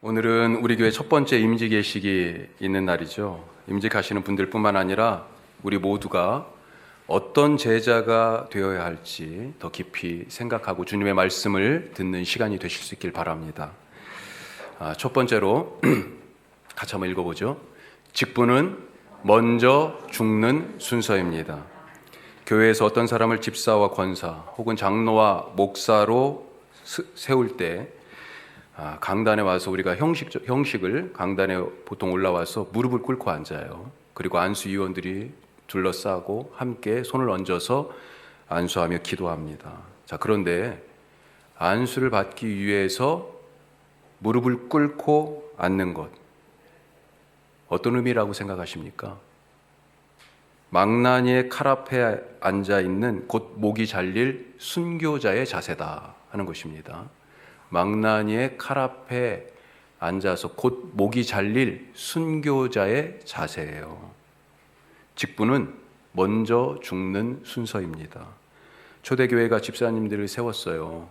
오늘은 우리 교회 첫 번째 임직예식이 있는 날이죠. 임직하시는 분들뿐만 아니라 우리 모두가 어떤 제자가 되어야 할지 더 깊이 생각하고 주님의 말씀을 듣는 시간이 되실 수 있길 바랍니다. 첫 번째로 같이 한번 읽어보죠. 직분은 먼저 죽는 순서입니다. 교회에서 어떤 사람을 집사와 권사 혹은 장로와 목사로 세울 때 강단에 와서 우리가 형식을 강단에 보통 올라와서 무릎을 꿇고 앉아요. 그리고 안수위원들이 둘러싸고 함께 손을 얹어서 안수하며 기도합니다. 자, 그런데 안수를 받기 위해서 무릎을 꿇고 앉는 것, 어떤 의미라고 생각하십니까? 망나니의 칼 앞에 앉아 있는 곧 목이 잘릴 순교자의 자세다 하는 것입니다. 망나니의 칼 앞에 앉아서 곧 목이 잘릴 순교자의 자세예요. 직분은 먼저 죽는 순서입니다. 초대교회가 집사님들을 세웠어요.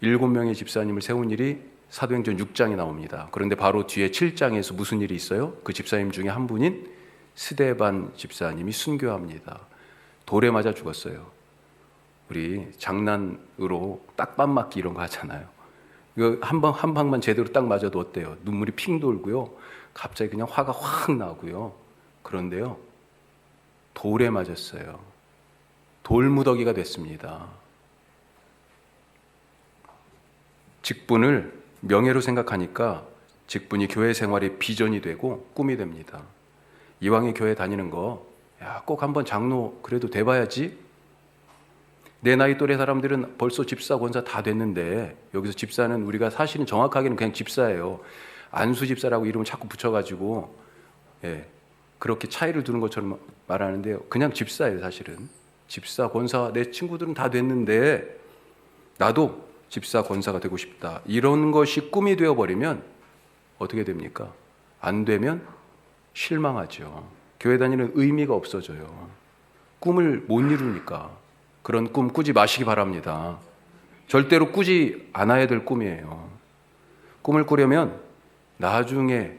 7명의 집사님을 세운 일이 사도행전 6장에 나옵니다. 그런데 바로 뒤에 7장에서 무슨 일이 있어요? 그 집사님 중에 한 분인 스데반 집사님이 순교합니다. 돌에 맞아 죽었어요. 우리 장난으로 딱밤 맞기 이런 거 하잖아요. 이거 한 방만 제대로 딱 맞아도 어때요? 눈물이 핑 돌고요. 갑자기 그냥 화가 확 나고요. 그런데요, 돌에 맞았어요. 돌무더기가 됐습니다. 직분을 명예로 생각하니까 직분이 교회 생활의 비전이 되고 꿈이 됩니다. 이왕에 교회 다니는 거, 꼭 한번 장로 그래도 돼봐야지. 내 나이 또래 사람들은 벌써 집사, 권사 다 됐는데 여기서 집사는 우리가 사실은 정확하게는 그냥 집사예요. 안수 집사라고 이름을 자꾸 붙여가지고 그렇게 차이를 두는 것처럼 말하는데요. 그냥 집사예요. 사실은 집사, 권사 내 친구들은 다 됐는데 나도 집사, 권사가 되고 싶다. 이런 것이 꿈이 되어버리면 어떻게 됩니까? 안 되면 실망하죠. 교회 다니는 의미가 없어져요. 꿈을 못 이루니까. 그런 꿈 꾸지 마시기 바랍니다. 절대로 꾸지 않아야 될 꿈이에요. 꿈을 꾸려면 나중에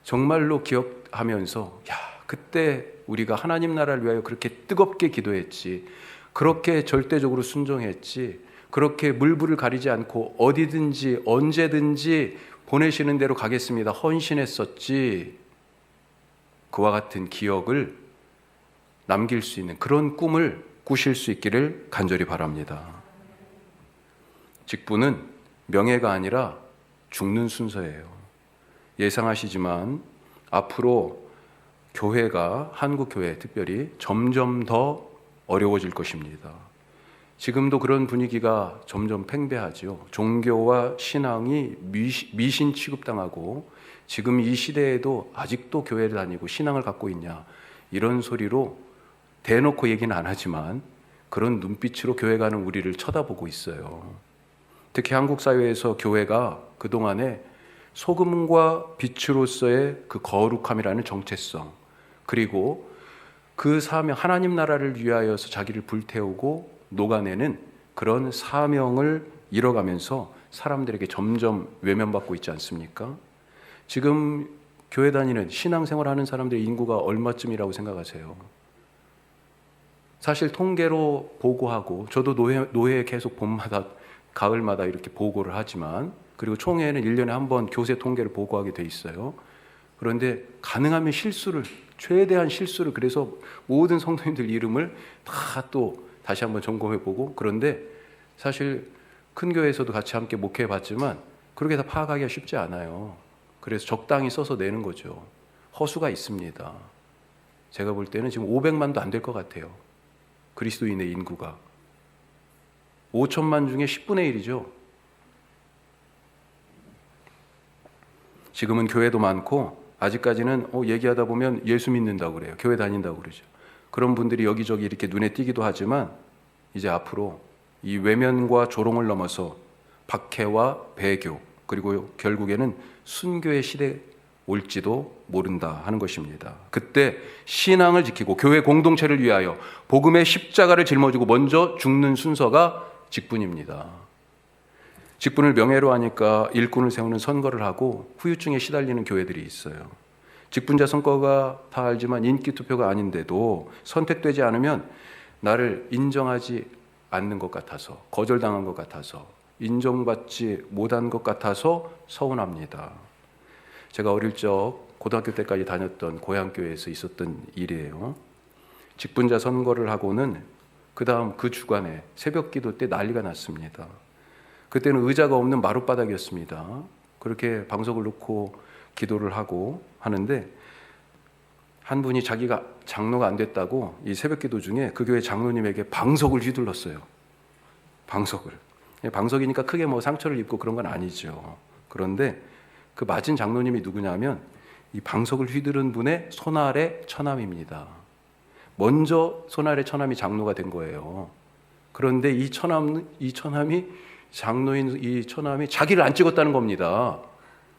정말로 기억하면서 그때 우리가 하나님 나라를 위하여 그렇게 뜨겁게 기도했지, 그렇게 절대적으로 순종했지, 그렇게 물불을 가리지 않고 어디든지 언제든지 보내시는 대로 가겠습니다 헌신했었지, 그와 같은 기억을 남길 수 있는 그런 꿈을 꾸실 수 있기를 간절히 바랍니다. 직분은 명예가 아니라 죽는 순서예요. 예상하시지만 앞으로 교회가, 한국 교회 특별히 점점 더 어려워질 것입니다. 지금도 그런 분위기가 점점 팽배하죠. 종교와 신앙이 미신 취급당하고, 지금 이 시대에도 아직도 교회를 다니고 신앙을 갖고 있냐, 이런 소리로 대놓고 얘기는 안 하지만 그런 눈빛으로 교회 가는 우리를 쳐다보고 있어요. 특히 한국 사회에서 교회가 그동안에 소금과 빛으로서의 그 거룩함이라는 정체성, 그리고 그 사명, 하나님 나라를 위하여서 자기를 불태우고 녹아내는 그런 사명을 잃어가면서 사람들에게 점점 외면받고 있지 않습니까? 지금 교회 다니는 신앙생활하는 사람들의 인구가 얼마쯤이라고 생각하세요? 사실 통계로 보고하고, 저도 노회에 계속 봄마다 가을마다 이렇게 보고를 하지만, 그리고 총회에는 1년에 한 번 교세 통계를 보고하게 돼 있어요. 그런데 가능하면 최대한 실수를, 그래서 모든 성도님들 이름을 다 또 다시 한번 점검해보고, 그런데 사실 큰 교회에서도 같이 함께 목회해봤지만 그렇게 다 파악하기가 쉽지 않아요. 그래서 적당히 써서 내는 거죠. 허수가 있습니다. 제가 볼 때는 지금 500만도 안 될 것 같아요. 그리스도인의 인구가 5천만 중에 10분의 1이죠. 지금은 교회도 많고, 아직까지는 얘기하다 보면 예수 믿는다고 그래요. 교회 다닌다고 그러죠. 그런 분들이 여기저기 이렇게 눈에 띄기도 하지만, 이제 앞으로 이 외면과 조롱을 넘어서 박해와 배교, 그리고 결국에는 순교의 시대 올지도 모른다 하는 것입니다. 그때 신앙을 지키고 교회 공동체를 위하여 복음의 십자가를 짊어지고 먼저 죽는 순서가 직분입니다. 직분을 명예로 하니까 일꾼을 세우는 선거를 하고 후유증에 시달리는 교회들이 있어요. 직분자 선거가 다 알지만 인기 투표가 아닌데도 선택되지 않으면 나를 인정하지 않는 것 같아서, 거절당한 것 같아서, 인정받지 못한 것 같아서 서운합니다. 제가 어릴 적 고등학교 때까지 다녔던 고향교회에서 있었던 일이에요. 직분자 선거를 하고는 그 다음 그 주간에 새벽 기도 때 난리가 났습니다. 그때는 의자가 없는 마룻바닥이었습니다. 그렇게 방석을 놓고 기도를 하고 하는데 한 분이 자기가 장로가 안 됐다고 이 새벽 기도 중에 그 교회 장로님에게 방석을 휘둘렀어요. 방석을. 방석이니까 크게 뭐 상처를 입고 그런 건 아니죠. 그런데 그 맞은 장로님이 누구냐면 이 방석을 휘두른 분의 손아래 처남입니다. 먼저 손아래 처남이 장로가 된 거예요. 그런데 이 처남이 장로인 이 처남이 자기를 안 찍었다는 겁니다.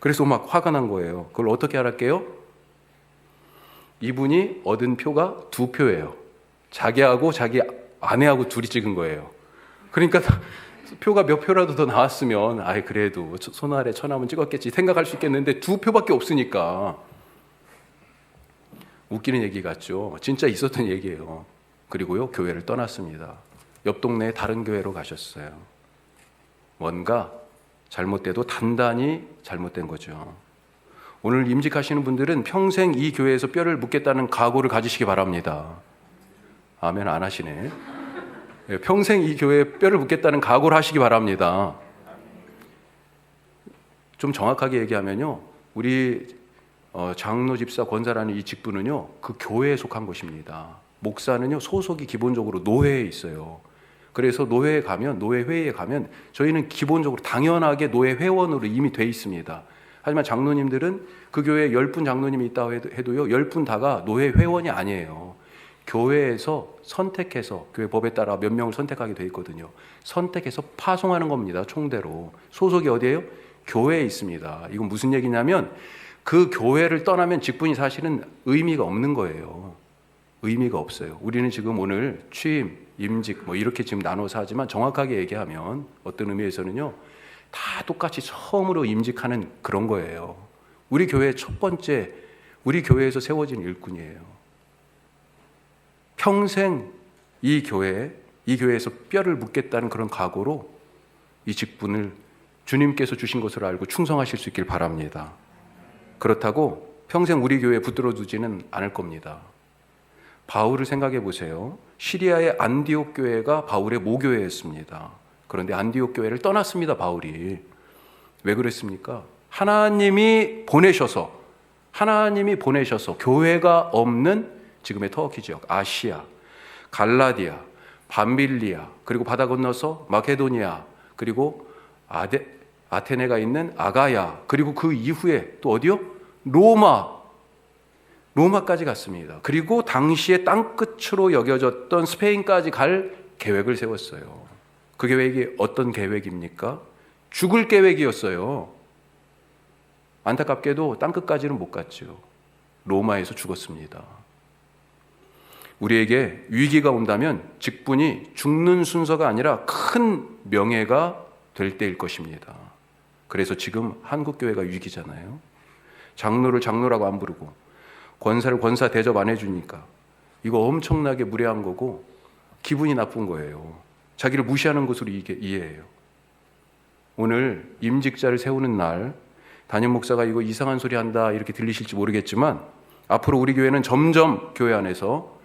그래서 막 화가 난 거예요. 그걸 어떻게 알았게요? 이분이 얻은 표가 2표예요. 자기하고 자기 아내하고 둘이 찍은 거예요. 그러니까 표가 몇 표라도 더 나왔으면 아이 그래도 손아래 처남은 찍었겠지 생각할 수 있겠는데 2표밖에 없으니까 웃기는 얘기 같죠. 진짜 있었던 얘기예요. 그리고요 교회를 떠났습니다. 옆 동네에 다른 교회로 가셨어요. 뭔가 잘못돼도 단단히 잘못된 거죠. 오늘 임직하시는 분들은 평생 이 교회에서 뼈를 묻겠다는 각오를 가지시기 바랍니다. 아멘 안 하시네. 평생 이 교회에 뼈를 묻겠다는 각오를 하시기 바랍니다. 좀 정확하게 얘기하면요, 우리 장로, 집사, 권사라는 이 직분은요 그 교회에 속한 것입니다. 목사는요 소속이 기본적으로 노회에 있어요. 그래서 노회 회의에 가면 저희는 기본적으로 당연하게 노회 회원으로 이미 돼 있습니다. 하지만 장로님들은 그 교회에 10분 장로님이 있다고 해도요 10분 다가 노회 회원이 아니에요. 교회에서 선택해서 교회 법에 따라 몇 명을 선택하게 돼 있거든요. 선택해서 파송하는 겁니다. 총대로. 소속이 어디예요? 교회에 있습니다. 이건 무슨 얘기냐면 그 교회를 떠나면 직분이 사실은 의미가 없는 거예요. 의미가 없어요. 우리는 지금 오늘 취임, 임직 뭐 이렇게 지금 나눠서 하지만 정확하게 얘기하면 어떤 의미에서는요 다 똑같이 처음으로 임직하는 그런 거예요. 우리 교회의 첫 번째, 우리 교회에서 세워진 일꾼이에요. 평생 이 교회에서 뼈를 묻겠다는 그런 각오로 이 직분을 주님께서 주신 것으로 알고 충성하실 수 있길 바랍니다. 그렇다고 평생 우리 교회에 붙들어 두지는 않을 겁니다. 바울을 생각해 보세요. 시리아의 안디옥 교회가 바울의 모교회였습니다. 그런데 안디옥 교회를 떠났습니다. 바울이. 왜 그랬습니까? 하나님이 보내셔서 교회가 없는 지금의 터키 지역, 아시아, 갈라디아, 밤빌리아, 그리고 바다 건너서 마케도니아, 그리고 아테네가 있는 아가야, 그리고 그 이후에 또 어디요? 로마까지 갔습니다. 그리고 당시에 땅끝으로 여겨졌던 스페인까지 갈 계획을 세웠어요. 그 계획이 어떤 계획입니까? 죽을 계획이었어요. 안타깝게도 땅끝까지는 못 갔죠. 로마에서 죽었습니다. 우리에게 위기가 온다면 직분이 죽는 순서가 아니라 큰 명예가 될 때일 것입니다. 그래서 지금 한국교회가 위기잖아요. 장로를 장로라고 안 부르고 권사를 권사 대접 안 해주니까 이거 엄청나게 무례한 거고 기분이 나쁜 거예요. 자기를 무시하는 것으로 이해해요. 오늘 임직자를 세우는 날 담임 목사가 이거 이상한 소리 한다 이렇게 들리실지 모르겠지만 앞으로 우리 교회는 점점 교회 안에서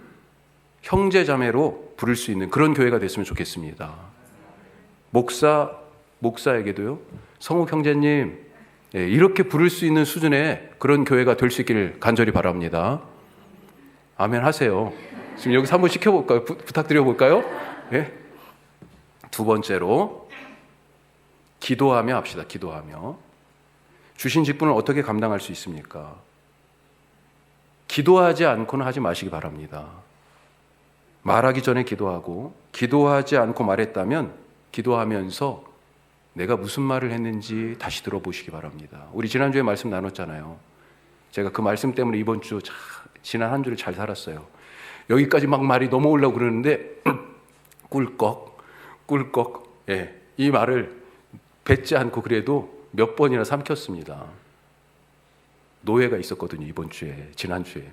형제 자매로 부를 수 있는 그런 교회가 됐으면 좋겠습니다. 목사에게도요 성욱 형제님 이렇게 부를 수 있는 수준의 그런 교회가 될 수 있기를 간절히 바랍니다. 아멘 하세요. 지금 여기서 한번 시켜볼까요? 부탁드려볼까요? 예? 두 번째로 기도하며 합시다. 기도하며. 주신 직분을 어떻게 감당할 수 있습니까? 기도하지 않고는 하지 마시기 바랍니다. 말하기 전에 기도하고 기도하지 않고 말했다면 기도하면서 내가 무슨 말을 했는지 다시 들어보시기 바랍니다. 우리 지난주에 말씀 나눴잖아요. 제가 그 말씀 때문에 이번 주 지난 한 주를 잘 살았어요. 여기까지 막 말이 넘어오려고 그러는데 꿀꺽 이 말을 뱉지 않고 그래도 몇 번이나 삼켰습니다. 노예가 있었거든요. 이번 주에, 지난주에.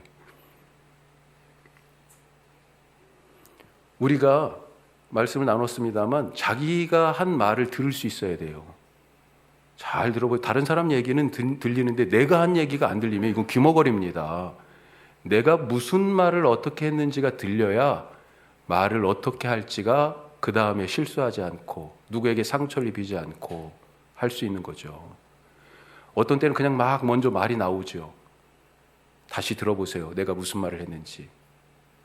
우리가 말씀을 나눴습니다만 자기가 한 말을 들을 수 있어야 돼요. 잘 들어보세요. 다른 사람 얘기는 들리는데 내가 한 얘기가 안 들리면 이건 귀머거리입니다. 내가 무슨 말을 어떻게 했는지가 들려야 말을 어떻게 할지가 그 다음에 실수하지 않고 누구에게 상처를 입히지 않고 할 수 있는 거죠. 어떤 때는 그냥 막 먼저 말이 나오죠. 다시 들어보세요. 내가 무슨 말을 했는지.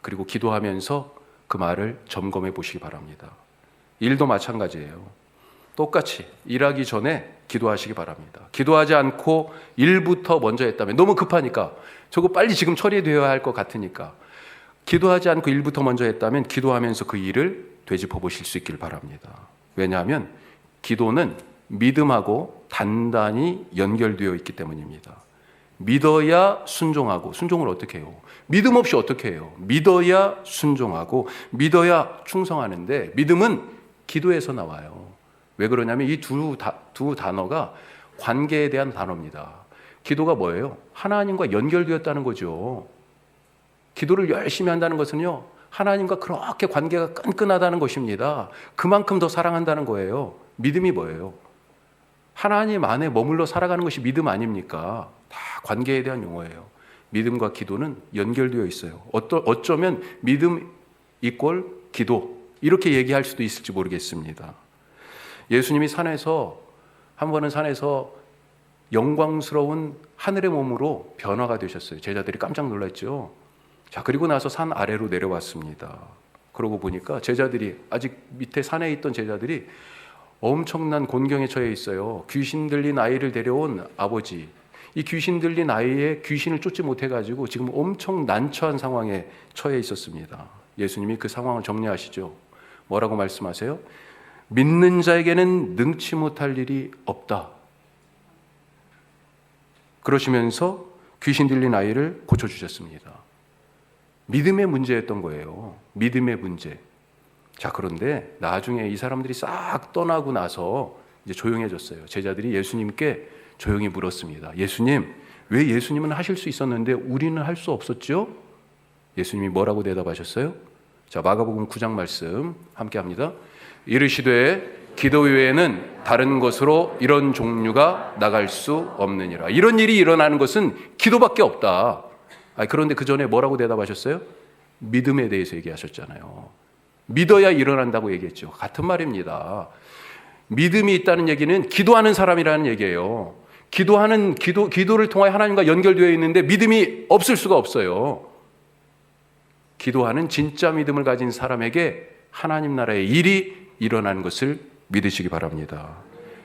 그리고 기도하면서 그 말을 점검해 보시기 바랍니다. 일도 마찬가지예요. 똑같이 일하기 전에 기도하시기 바랍니다. 기도하지 않고 일부터 먼저 했다면 너무 급하니까 저거 빨리 지금 처리되어야 할 것 같으니까 기도하지 않고 일부터 먼저 했다면 기도하면서 그 일을 되짚어 보실 수 있길 바랍니다. 왜냐하면 기도는 믿음하고 단단히 연결되어 있기 때문입니다. 믿어야 순종하고, 순종을 어떻게 해요? 믿음 없이 어떻게 해요? 믿어야 순종하고 믿어야 충성하는데 믿음은 기도에서 나와요. 왜 그러냐면 이 두 단어가 관계에 대한 단어입니다. 기도가 뭐예요? 하나님과 연결되었다는 거죠. 기도를 열심히 한다는 것은요, 하나님과 그렇게 관계가 끈끈하다는 것입니다. 그만큼 더 사랑한다는 거예요. 믿음이 뭐예요? 하나님 안에 머물러 살아가는 것이 믿음 아닙니까? 다 관계에 대한 용어예요. 믿음과 기도는 연결되어 있어요. 어쩌면 믿음 이꼴 기도 이렇게 얘기할 수도 있을지 모르겠습니다. 예수님이 한 번은 산에서 영광스러운 하늘의 몸으로 변화가 되셨어요. 제자들이 깜짝 놀랐죠. 자, 그리고 나서 산 아래로 내려왔습니다. 그러고 보니까 제자들이, 아직 밑에 산에 있던 제자들이 엄청난 곤경에 처해 있어요. 귀신 들린 아이를 데려온 아버지, 이 귀신 들린 아이의 귀신을 쫓지 못해가지고 지금 엄청 난처한 상황에 처해 있었습니다. 예수님이 그 상황을 정리하시죠. 뭐라고 말씀하세요? 믿는 자에게는 능치 못할 일이 없다. 그러시면서 귀신 들린 아이를 고쳐주셨습니다. 믿음의 문제였던 거예요. 믿음의 문제. 자, 그런데 나중에 이 사람들이 싹 떠나고 나서 이제 조용해졌어요. 제자들이 예수님께 조용히 물었습니다. 예수님, 왜 예수님은 하실 수 있었는데 우리는 할 수 없었죠? 예수님이 뭐라고 대답하셨어요? 자, 마가복음 9장 말씀 함께 합니다. 이르시되 기도 외에는 다른 것으로 이런 종류가 나갈 수 없느니라. 이런 일이 일어나는 것은 기도밖에 없다. 그런데 그 전에 뭐라고 대답하셨어요? 믿음에 대해서 얘기하셨잖아요. 믿어야 일어난다고 얘기했죠. 같은 말입니다. 믿음이 있다는 얘기는 기도하는 사람이라는 얘기예요. 기도를 통하여 하나님과 연결되어 있는데 믿음이 없을 수가 없어요. 기도하는 진짜 믿음을 가진 사람에게 하나님 나라의 일이 일어나는 것을 믿으시기 바랍니다.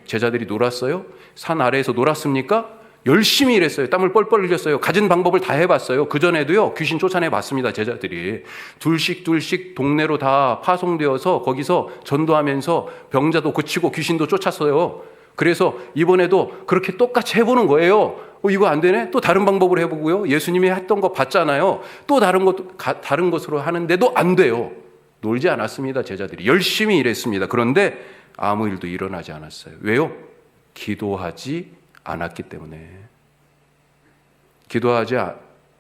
제자들이 놀았어요? 산 아래에서 놀았습니까? 열심히 일했어요. 땀을 뻘뻘 흘렸어요. 가진 방법을 다 해봤어요. 그전에도요, 귀신 쫓아내봤습니다. 제자들이 둘씩 동네로 다 파송되어서 거기서 전도하면서 병자도 고치고 귀신도 쫓았어요. 그래서 이번에도 그렇게 똑같이 해보는 거예요. 이거 안 되네? 또 다른 방법으로 해보고요. 예수님이 했던 거 봤잖아요. 또 다른 것으로 하는데도 안 돼요. 놀지 않았습니다. 제자들이 열심히 일했습니다. 그런데 아무 일도 일어나지 않았어요. 왜요? 기도하지 않았기 때문에. 기도하지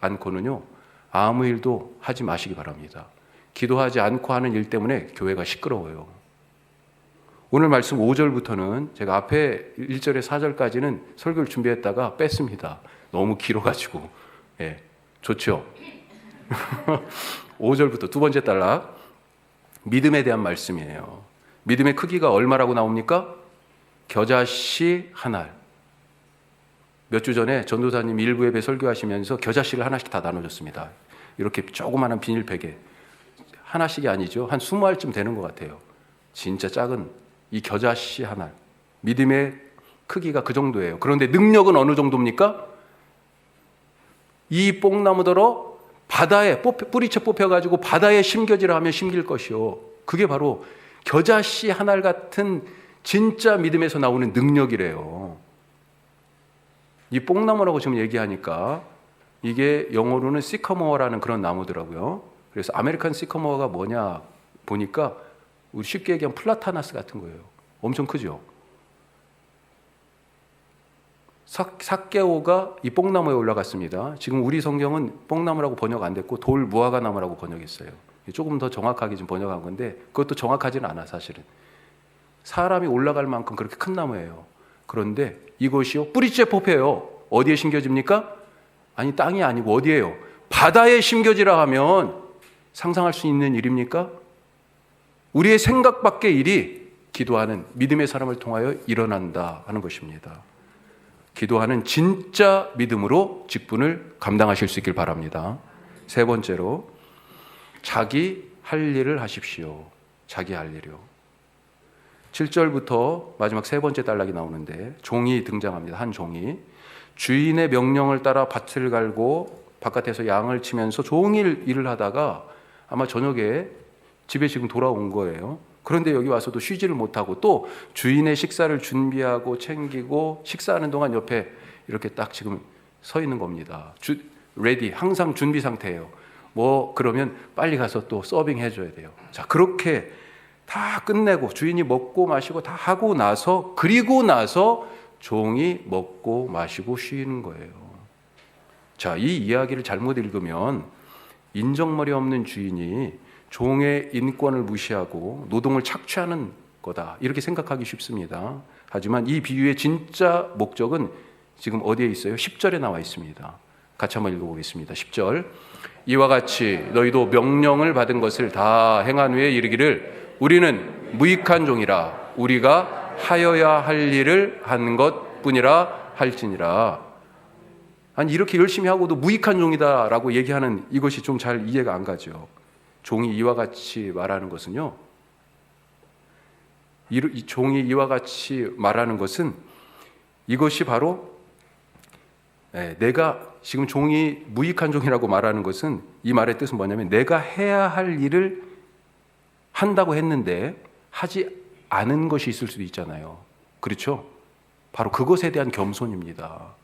않고는요, 아무 일도 하지 마시기 바랍니다. 기도하지 않고 하는 일 때문에 교회가 시끄러워요. 오늘 말씀 5절부터는 제가 앞에 1절에 4절까지는 설교를 준비했다가 뺐습니다. 너무 길어가지고. 예, 좋죠? 5절부터 두 번째 단락, 믿음에 대한 말씀이에요. 믿음의 크기가 얼마라고 나옵니까? 겨자씨 한 알. 몇 주 전에 전도사님 일부 예배 설교하시면서 겨자씨를 하나씩 다 나눠줬습니다. 이렇게 조그마한 비닐팩에. 하나씩이 아니죠. 한 20알쯤 되는 것 같아요. 진짜 작은 이 겨자씨 한 알. 믿음의 크기가 그 정도예요. 그런데 능력은 어느 정도입니까? 이 뽕나무더러 바다에 뿌리채 뽑혀가지고 바다에 심겨지라 하면 심길 것이요. 그게 바로 겨자씨 한 알 같은 진짜 믿음에서 나오는 능력이래요. 이 뽕나무라고 지금 얘기하니까 이게 영어로는 시커머라는 그런 나무더라고요. 그래서 아메리칸 시커머가 뭐냐 보니까 우리 쉽게 얘기하면 플라타나스 같은 거예요. 엄청 크죠. 삭개오가 이 뽕나무에 올라갔습니다. 지금 우리 성경은 뽕나무라고 번역 안 됐고 돌 무화과나무라고 번역했어요. 조금 더 정확하게 좀 번역한 건데 그것도 정확하지는 않아 사실은. 사람이 올라갈 만큼 그렇게 큰 나무예요. 그런데 이것이요 뿌리째 뽑혀요. 어디에 심겨집니까? 아니 땅이 아니고 어디예요? 바다에 심겨지라 하면 상상할 수 있는 일입니까? 우리의 생각 밖의 일이 기도하는 믿음의 사람을 통하여 일어난다 하는 것입니다. 기도하는 진짜 믿음으로 직분을 감당하실 수 있길 바랍니다. 세 번째로 자기 할 일을 하십시오. 자기 할 일이요. 7절부터 마지막 세 번째 단락이 나오는데 종이 등장합니다. 한 종이 주인의 명령을 따라 밭을 갈고 바깥에서 양을 치면서 종일 일을 하다가 아마 저녁에 집에 지금 돌아온 거예요. 그런데 여기 와서도 쉬지를 못하고 또 주인의 식사를 준비하고 챙기고 식사하는 동안 옆에 이렇게 딱 지금 서 있는 겁니다. 레디, 항상 준비 상태예요. 뭐 그러면 빨리 가서 또 서빙 해줘야 돼요. 자, 그렇게 다 끝내고 주인이 먹고 마시고 다 하고 나서 그리고 나서 종이 먹고 마시고 쉬는 거예요. 자, 이 이야기를 잘못 읽으면 인정머리 없는 주인이 종의 인권을 무시하고 노동을 착취하는 거다 이렇게 생각하기 쉽습니다. 하지만 이 비유의 진짜 목적은 지금 어디에 있어요? 10절에 나와 있습니다. 같이 한번 읽어보겠습니다. 10절 이와 같이 너희도 명령을 받은 것을 다 행한 후에 이르기를 우리는 무익한 종이라 우리가 하여야 할 일을 한 것뿐이라 할지니라. 아니 이렇게 열심히 하고도 무익한 종이다라고 얘기하는 이것이 좀 잘 이해가 안 가죠. 종이 이와 같이 말하는 것은요. 이 종이 이와 같이 말하는 것은 이것이 바로 내가 지금 종이 무익한 종이라고 말하는 것은 이 말의 뜻은 뭐냐면 내가 해야 할 일을 한다고 했는데 하지 않은 것이 있을 수도 있잖아요. 그렇죠? 바로 그것에 대한 겸손입니다.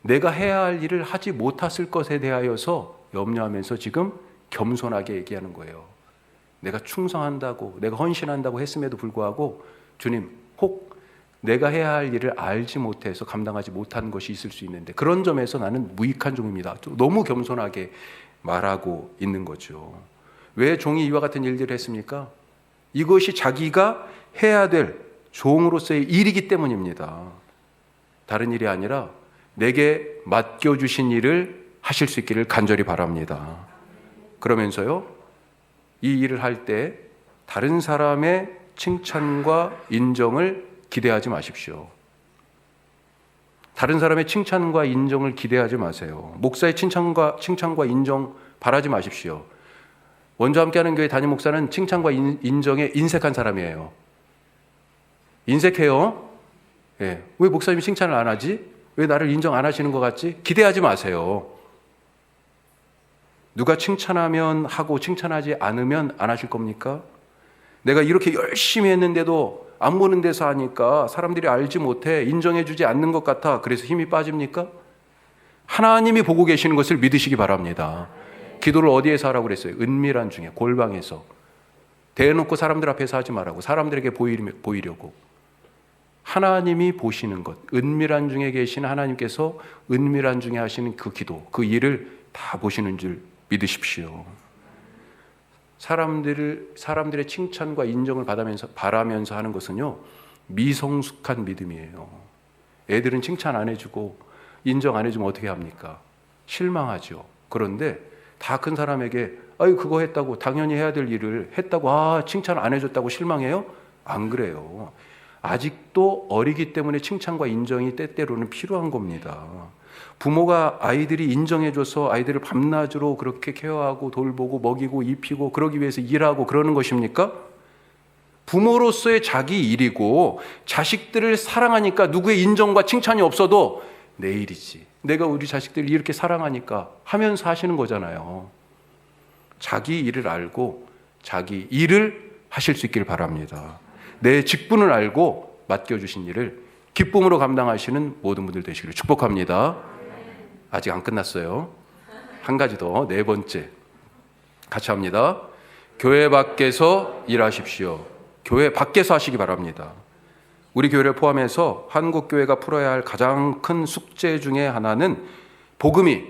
내가 해야 할 일을 하지 못했을 것에 대하여서 염려하면서 지금 겸손하게 얘기하는 거예요. 내가 충성한다고, 내가 헌신한다고 했음에도 불구하고 주님, 혹 내가 해야 할 일을 알지 못해서 감당하지 못한 것이 있을 수 있는데 그런 점에서 나는 무익한 종입니다. 너무 겸손하게 말하고 있는 거죠. 왜 종이 이와 같은 일들을 했습니까? 이것이 자기가 해야 될 종으로서의 일이기 때문입니다. 다른 일이 아니라 내게 맡겨주신 일을 하실 수 있기를 간절히 바랍니다. 그러면서요, 이 일을 할 때 다른 사람의 칭찬과 인정을 기대하지 마십시오. 다른 사람의 칭찬과 인정을 기대하지 마세요. 목사의 칭찬과 인정 바라지 마십시오. 원주 함께하는 교회 담임 목사는 칭찬과 인정에 인색한 사람이에요. 인색해요. 왜 목사님이 칭찬을 안 하지? 왜 나를 인정 안 하시는 것 같지? 기대하지 마세요. 누가 칭찬하면 하고 칭찬하지 않으면 안 하실 겁니까? 내가 이렇게 열심히 했는데도 안 보는 데서 하니까 사람들이 알지 못해 인정해 주지 않는 것 같아. 그래서 힘이 빠집니까? 하나님이 보고 계시는 것을 믿으시기 바랍니다. 기도를 어디에서 하라고 그랬어요? 은밀한 중에, 골방에서. 대놓고 사람들 앞에서 하지 말라고. 사람들에게 보이려고. 하나님이 보시는 것, 은밀한 중에 계신 하나님께서 은밀한 중에 하시는 그 기도, 그 일을 다 보시는 줄 믿으십시오. 사람들의 칭찬과 인정을 바라면서 하는 것은요, 미성숙한 믿음이에요. 애들은 칭찬 안 해주고 인정 안 해주면 어떻게 합니까? 실망하죠. 그런데 다 큰 사람에게 아유 그거 했다고, 당연히 해야 될 일을 했다고, 칭찬 안 해줬다고 실망해요? 안 그래요. 아직도 어리기 때문에 칭찬과 인정이 때때로는 필요한 겁니다. 부모가 아이들이 인정해줘서 아이들을 밤낮으로 그렇게 케어하고 돌보고 먹이고 입히고 그러기 위해서 일하고 그러는 것입니까? 부모로서의 자기 일이고 자식들을 사랑하니까 누구의 인정과 칭찬이 없어도 내 일이지. 내가 우리 자식들을 이렇게 사랑하니까 하면서 하시는 거잖아요. 자기 일을 알고 자기 일을 하실 수 있기를 바랍니다. 내 직분을 알고 맡겨주신 일을 기쁨으로 감당하시는 모든 분들 되시기를 축복합니다. 아직 안 끝났어요. 한 가지 더, 네 번째. 같이 합니다. 교회 밖에서 일하십시오. 교회 밖에서 하시기 바랍니다. 우리 교회를 포함해서 한국 교회가 풀어야 할 가장 큰 숙제 중에 하나는 복음이,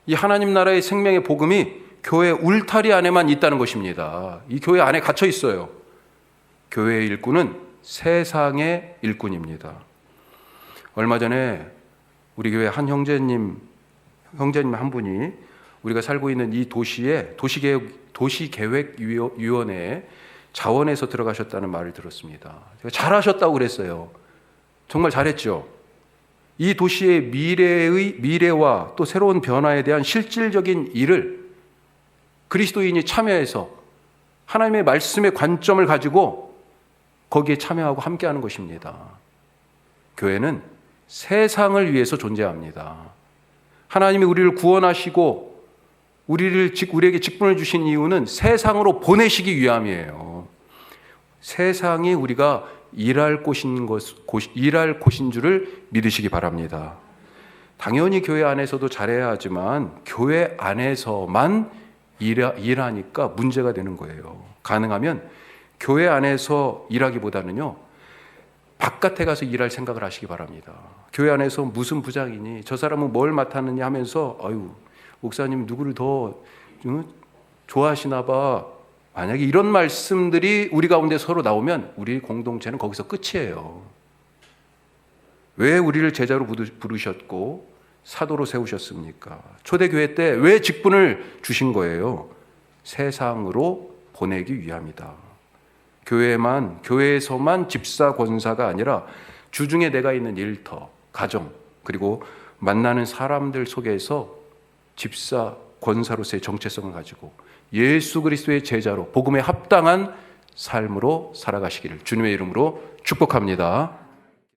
이 하나님 나라의 생명의 복음이 교회 울타리 안에만 있다는 것입니다. 이 교회 안에 갇혀 있어요. 교회의 일꾼은 세상의 일꾼입니다. 얼마 전에 우리 교회 한 형제님 한 분이 우리가 살고 있는 이 도시에 도시계획위원회에 자원해서 들어가셨다는 말을 들었습니다. 제가 잘하셨다고 그랬어요. 정말 잘했죠. 이 도시의 미래와 또 새로운 변화에 대한 실질적인 일을 그리스도인이 참여해서 하나님의 말씀의 관점을 가지고 거기에 참여하고 함께하는 것입니다. 교회는 세상을 위해서 존재합니다. 하나님이 우리를 구원하시고 우리에게 직분을 주신 이유는 세상으로 보내시기 위함이에요. 세상이 우리가 일할 곳인 줄을 믿으시기 바랍니다. 당연히 교회 안에서도 잘해야 하지만 교회 안에서만 일하니까 문제가 되는 거예요. 가능하면 교회 안에서 일하기보다는요, 바깥에 가서 일할 생각을 하시기 바랍니다. 교회 안에서 무슨 부장이니, 저 사람은 뭘 맡았느냐 하면서 아유, 목사님 누구를 더 좋아하시나 봐. 만약에 이런 말씀들이 우리 가운데 서로 나오면 우리 공동체는 거기서 끝이에요. 왜 우리를 제자로 부르셨고 사도로 세우셨습니까? 초대교회 때 왜 직분을 주신 거예요? 세상으로 보내기 위함이다. 교회에서만 집사 권사가 아니라 주중에 내가 있는 일터, 가정, 그리고 만나는 사람들 속에서 집사 권사로서의 정체성을 가지고 예수 그리스도의 제자로 복음에 합당한 삶으로 살아가시기를 주님의 이름으로 축복합니다.